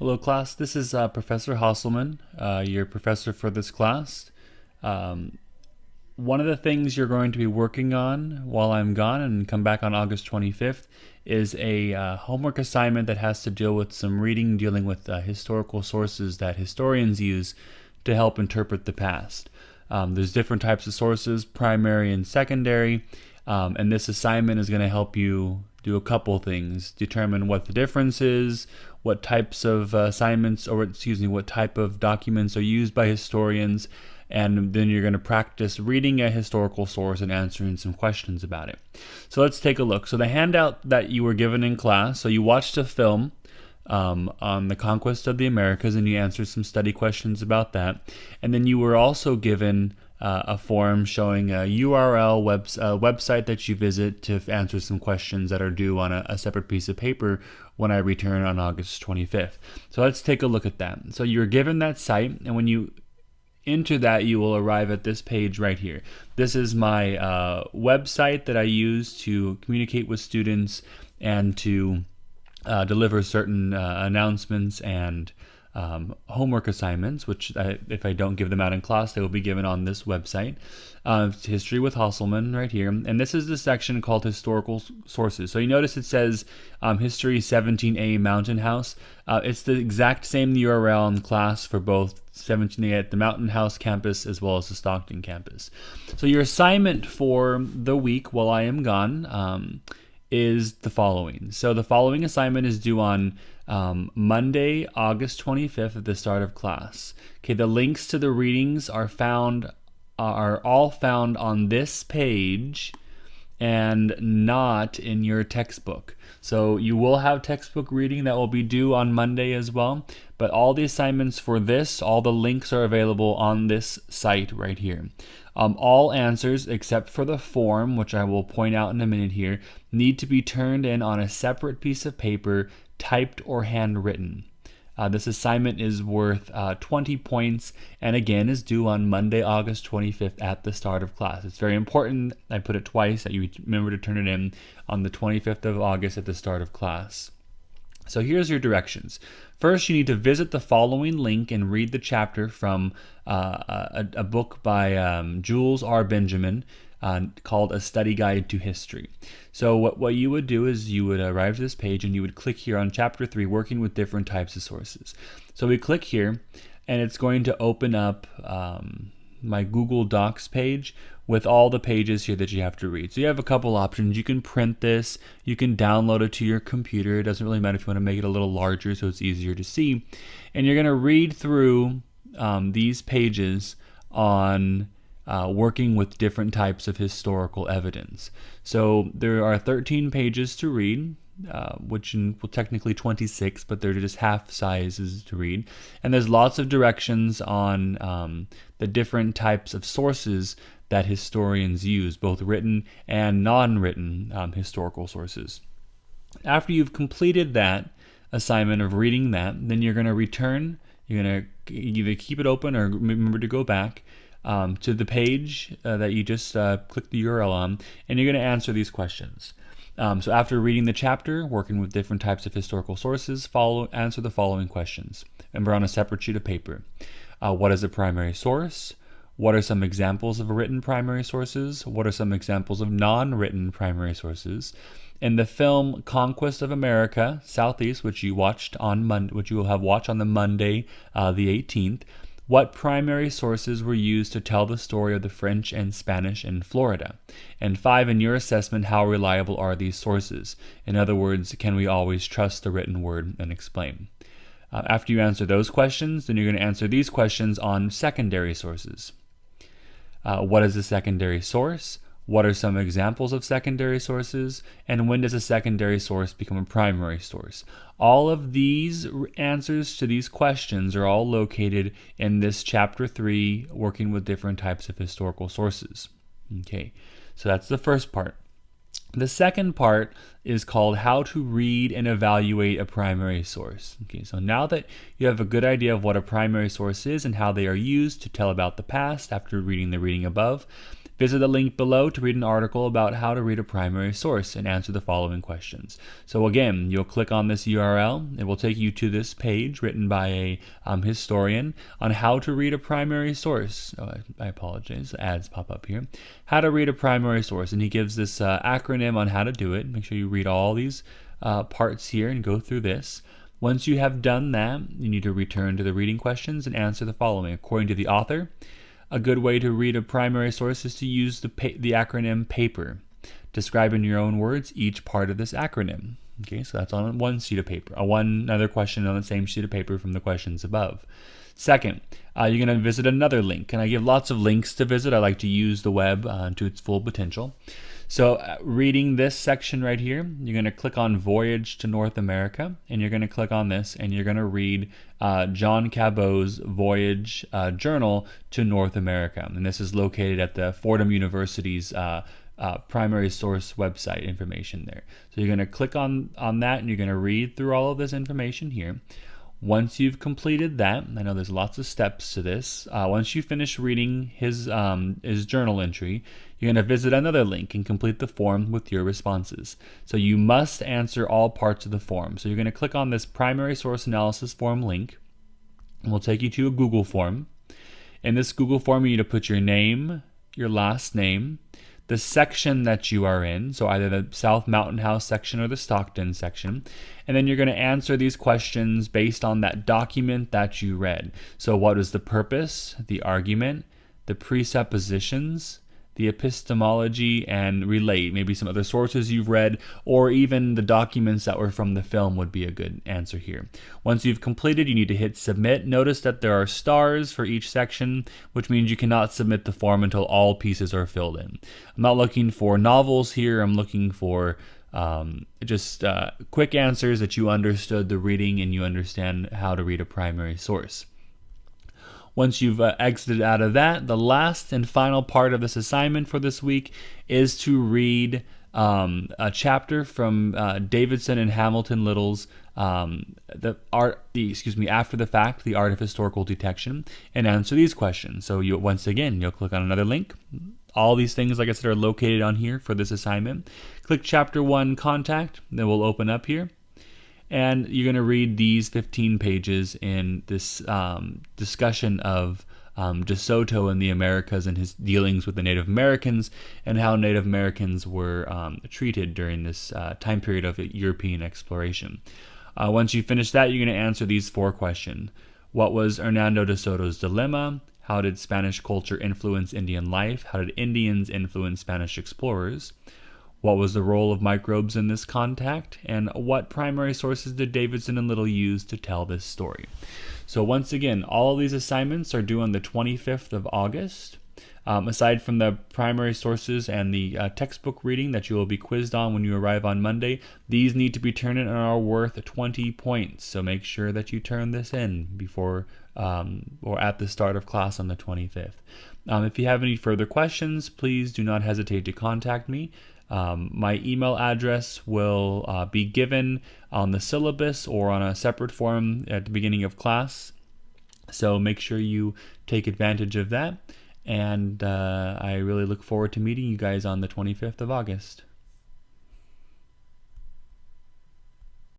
Hello, class. This is Professor Hasselman, your professor for this class. Um, One of the things you're going to be working on while I'm gone and come back on August 25th is a homework assignment that has to deal with some reading dealing with historical sources that historians use to help interpret the past. There's different types of sources, primary and secondary, and this assignment is going to help you do a couple things: determine what the difference is, what types of assignments, or excuse me, what type of documents are used by historians, and then you're going to practice reading a historical source and answering some questions about it. So let's take a look. So the handout that you were given in class, so you watched a film on the conquest of the Americas, and you answered some study questions about that. And then you were also given a form showing a URL website that you visit to answer some questions that are due on a separate piece of paper when I return on August 25th. So let's take a look at that. So you're given that site, and when you enter that, you will arrive at this page right here. This is my website that I use to communicate with students and to deliver certain announcements and homework assignments, which if I don't give them out in class, they will be given on this website. History with Hasselman right here. And this is the section called Historical Sources. So you notice it says History 17A Mountain House. It's the exact same URL in class for both 17A at the Mountain House campus as well as the Stockton campus. So your assignment for the week while I am gone is the following. So the following assignment is due on Monday, August 25th at the start of class. Okay, the links to the readings are all found on this page and not in your textbook. So you will have textbook reading that will be due on Monday as well, but all the assignments for this, all the links are available on this site right here. All answers except for the form, which I will point out in a minute here, need to be turned in on a separate piece of paper, typed or handwritten. This assignment is worth 20 points and again is due on Monday, August 25th at the start of class. It's very important, I put it twice, that you remember to turn it in on the 25th of August at the start of class. So here's your directions. First, you need to visit the following link and read the chapter from a book by Jules R. Benjamin called A Study Guide to History. So what you would do is you would arrive to this page and you would click here on Chapter 3, Working with Different Types of Sources. So we click here, and it's going to open up my Google Docs page with all the pages here that you have to read. So you have a couple options. You can print this, you can download it to your computer. It doesn't really matter if you want to make it a little larger so it's easier to see. And you're going to read through these pages on working with different types of historical evidence. So there are 13 pages to read, which well, technically 26, but they're just half sizes to read. And there's lots of directions on the different types of sources that historians use, both written and non-written historical sources. After you've completed that assignment of reading that, then you're going to return. You're going to either keep it open or remember to go back to the page that you just clicked the URL on, and you're going to answer these questions. So after reading the chapter, working with different types of historical sources, answer the following questions. Remember, on a separate sheet of paper. What is a primary source? What are some examples of written primary sources? What are some examples of non-written primary sources? In the film Conquest of America, Southeast, which you watched on which you will have watched on the Monday, the 18th, what primary sources were used to tell the story of the French and Spanish in Florida? And 5, in your assessment, how reliable are these sources? In other words, can we always trust the written word? And explain. After you answer those questions, then you're going to answer these questions on secondary sources. What is a secondary source? What are some examples of secondary sources? And when does a secondary source become a primary source? All of these answers to these questions are all located in this Chapter 3, Working with Different Types of Historical Sources. Okay, so that's the first part. The second part is called How to Read and Evaluate a Primary Source. Okay, so now that you have a good idea of what a primary source is and how they are used to tell about the past after reading the reading above, Visit the link below to read an article about how to read a primary source and answer the following questions. So again, you'll click on this URL. It will take you to this page written by a historian on how to read a primary source. Oh, I apologize. Ads pop up here. How to read a primary source. And he gives this acronym on how to do it. Make sure you read all these parts here and go through this. Once you have done that, you need to return to the reading questions and answer the following. According to the author, a good way to read a primary source is to use the acronym PAPER. Describe in your own words each part of this acronym. Okay, so that's on one sheet of paper. Another question on the same sheet of paper from the questions above. Second, you're going to visit another link, and I give lots of links to visit. I like to use the web to its full potential. So reading this section right here, you're going to click on Voyage to North America, and you're going to click on this, and you're going to read John Cabot's Voyage Journal to North America. And this is located at the Fordham University's primary source website information there. So you're going to click on that, and you're going to read through all of this information here. Once you've completed that, I know there's lots of steps to this. Once you finish reading his journal entry, you're going to visit another link and complete the form with your responses. So you must answer all parts of the form. So you're going to click on this primary source analysis form link, and we'll take you to a Google form. In this Google form, you need to put your name, your last name, the section that you are in, so either the South Mountain House section or the Stockton section, and then you're going to answer these questions based on that document that you read. So what is the purpose, the argument, the presuppositions, the epistemology, and relate. Maybe some other sources you've read, or even the documents that were from the film would be a good answer here. Once you've completed, you need to hit submit. Notice that there are stars for each section, which means you cannot submit the form until all pieces are filled in. I'm not looking for novels here. I'm looking for just quick answers that you understood the reading and you understand how to read a primary source. Once you've exited out of that, the last and final part of this assignment for this week is to read a chapter from Davidson and Hamilton Little's After the Fact, The Art of Historical Detection, and answer these questions. So you'll click on another link. All these things, like I said, are located on here for this assignment. Click Chapter 1, Contact, that will open up here. And you're going to read these 15 pages in this discussion of DeSoto in the Americas and his dealings with the Native Americans and how Native Americans were treated during this time period of European exploration. Once you finish that, you're going to answer these 4 questions. What was Hernando de Soto's dilemma? How did Spanish culture influence Indian life? How did Indians influence Spanish explorers? What was the role of microbes in this contact? And what primary sources did Davidson and Little use to tell this story? So once again, all of these assignments are due on the 25th of August. Aside from the primary sources and the textbook reading that you will be quizzed on when you arrive on Monday, these need to be turned in and are worth 20 points. So make sure that you turn this in before or at the start of class on the 25th. If you have any further questions, please do not hesitate to contact me. My email address will be given on the syllabus or on a separate form at the beginning of class. So make sure you take advantage of that. And I really look forward to meeting you guys on the 25th of August.